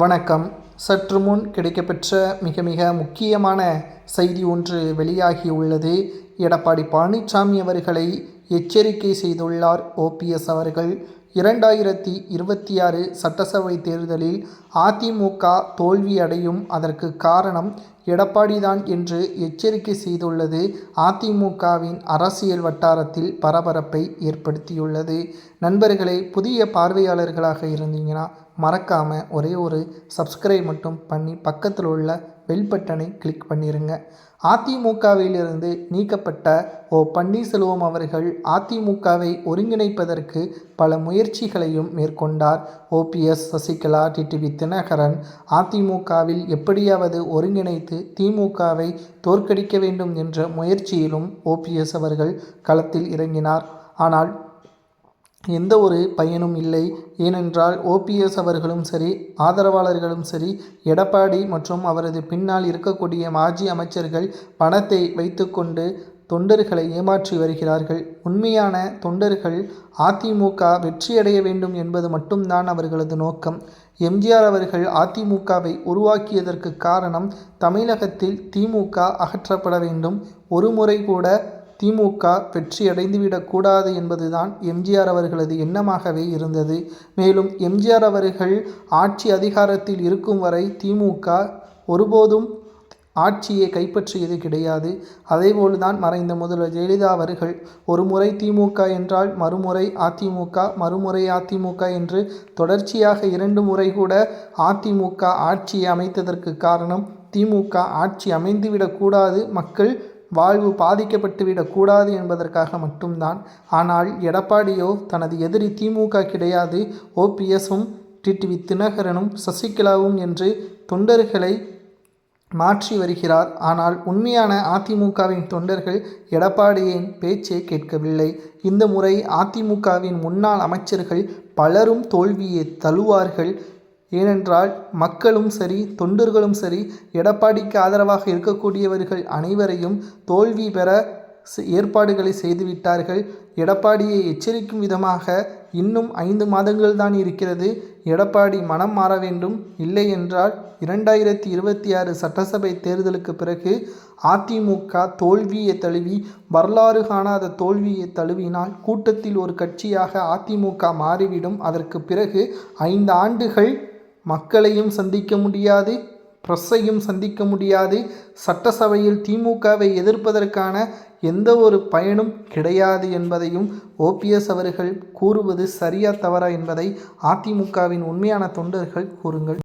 வணக்கம். சற்று முன் கிடைக்கப்பெற்ற மிக முக்கியமான செய்தி ஒன்று வெளியாகியுள்ளது. எடப்பாடி பழனிசாமி அவர்களை எச்சரிக்கை செய்துள்ளார் ஓபிஎஸ் அவர்கள். 2026 சட்டசபை தேர்தலில் அதிமுக தோல்வியடையும், அதற்கு காரணம் எடப்பாடிதான் என்று எச்சரிக்கை செய்துள்ளது அதிமுகவின் அரசியல் வட்டாரத்தில் பரபரப்பை ஏற்படுத்தியுள்ளது. நண்பர்களே, புதிய பார்வையாளர்களாக இருந்தீங்கன்னா மறக்காமல் ஒரே ஒரு சப்ஸ்கிரைப் மட்டும் பண்ணி பக்கத்தில் உள்ள பெல் பட்டனை கிளிக் பண்ணிடுங்க. அதிமுகவிலிருந்து நீக்கப்பட்ட பன்னீர்செல்வம் அவர்கள் அதிமுகவை ஒருங்கிணைப்பதற்கு பல முயற்சிகளையும் மேற்கொண்டார். ஓபிஎஸ், சசிகலா, டிடிவி தினகரன் அதிமுகவில் எப்படியாவது ஒருங்கிணைத்து திமுகவை தோற்கடிக்க வேண்டும் என்ற முயற்சியிலும் ஓபிஎஸ் அவர்கள் களத்தில் இறங்கினார். ஆனால் எந்த ஒரு பயனும் இல்லை. ஏனென்றால் ஓபிஎஸ் அவர்களும் சரி, ஆதரவாளர்களும் சரி, எடப்பாடி மற்றும் அவரது பின்னால் இருக்கக்கூடிய மாஜி அமைச்சர்கள் பணத்தை வைத்துக்கொண்டு தொண்டர்களை ஏமாற்றி வருகிறார்கள். உண்மையான தொண்டர்கள் அதிமுக வெற்றியடைய வேண்டும் என்பது மட்டும்தான் அவர்களது நோக்கம். எம்ஜிஆர் அவர்கள் அதிமுகவை உருவாக்கியதற்கு காரணம் தமிழகத்தில் திமுக அகற்றப்பட வேண்டும், ஒரு முறை கூட திமுக வெற்றியடைந்துவிடக்கூடாது என்பதுதான் எம்ஜிஆர் அவர்களது எண்ணமாகவே இருந்தது. மேலும் எம்ஜிஆர் அவர்கள் ஆட்சி அதிகாரத்தில் இருக்கும் வரை திமுக ஒருபோதும் ஆட்சியை கைப்பற்றியது கிடையாது. அதேபோல்தான் மறைந்த முதல்வர் ஜெயலலிதா அவர்கள் ஒரு முறை திமுக என்றால் மறுமுறை அதிமுக, மறுமுறை அதிமுக என்று தொடர்ச்சியாக 2 முறை கூட அதிமுக ஆட்சியை அமைத்ததற்கு காரணம் திமுக ஆட்சி அமைந்துவிடக்கூடாது, மக்கள் வாழ்வு பாதிக்கப்பட்டுவிடக்கூடாது என்பதற்காக மட்டும்தான். ஆனால் எடப்பாடியோ தனது எதிரி திமுக கிடையாது, ஓபிஎஸும் டிடிவி தினகரனும் சசிகலாவும் என்று தொண்டர்களை மாற்றி வருகிறார். ஆனால் உண்மையான அதிமுகவின் தொண்டர்கள் எடப்பாடியின் பேச்சை கேட்கவில்லை. இந்த முறை அதிமுகவின் முன்னாள் அமைச்சர்கள் பலரும் தோல்வியை தழுவார்கள். ஏனென்றால் மக்களும் சரி, தொண்டர்களும் சரி, எடப்பாடிக்கு ஆதரவாக இருக்கக்கூடியவர்கள் அனைவரையும் தோல்வி பெற ஏற்பாடுகளை செய்துவிட்டார்கள். எடப்பாடியை எச்சரிக்கும் விதமாக இன்னும் 5 மாதங்கள் தான் இருக்கிறது, எடப்பாடி மனம் மாற வேண்டும், இல்லை என்றால் 2026 சட்டசபை தேர்தலுக்கு பிறகு அதிமுக தோல்வியை தழுவி வரலாறு காணாத தோல்வியை தழுவினால் கூட்டத்தில் ஒரு கட்சியாக அதிமுக மாறிவிடும். அதற்கு பிறகு 5 ஆண்டுகள் மக்களையும் சந்திக்க முடியாது, பிரஸ்ஸையும் சந்திக்க முடியாது, சட்டசபையில் திமுகவை எதிர்ப்பதற்கான எந்த ஒரு பயனும் கிடையாது என்பதையும் ஓபிஎஸ் அவர்கள் கூறுவது சரியா தவறா என்பதை அதிமுகவின் உண்மையான தொண்டர்கள் கூறுங்கள்.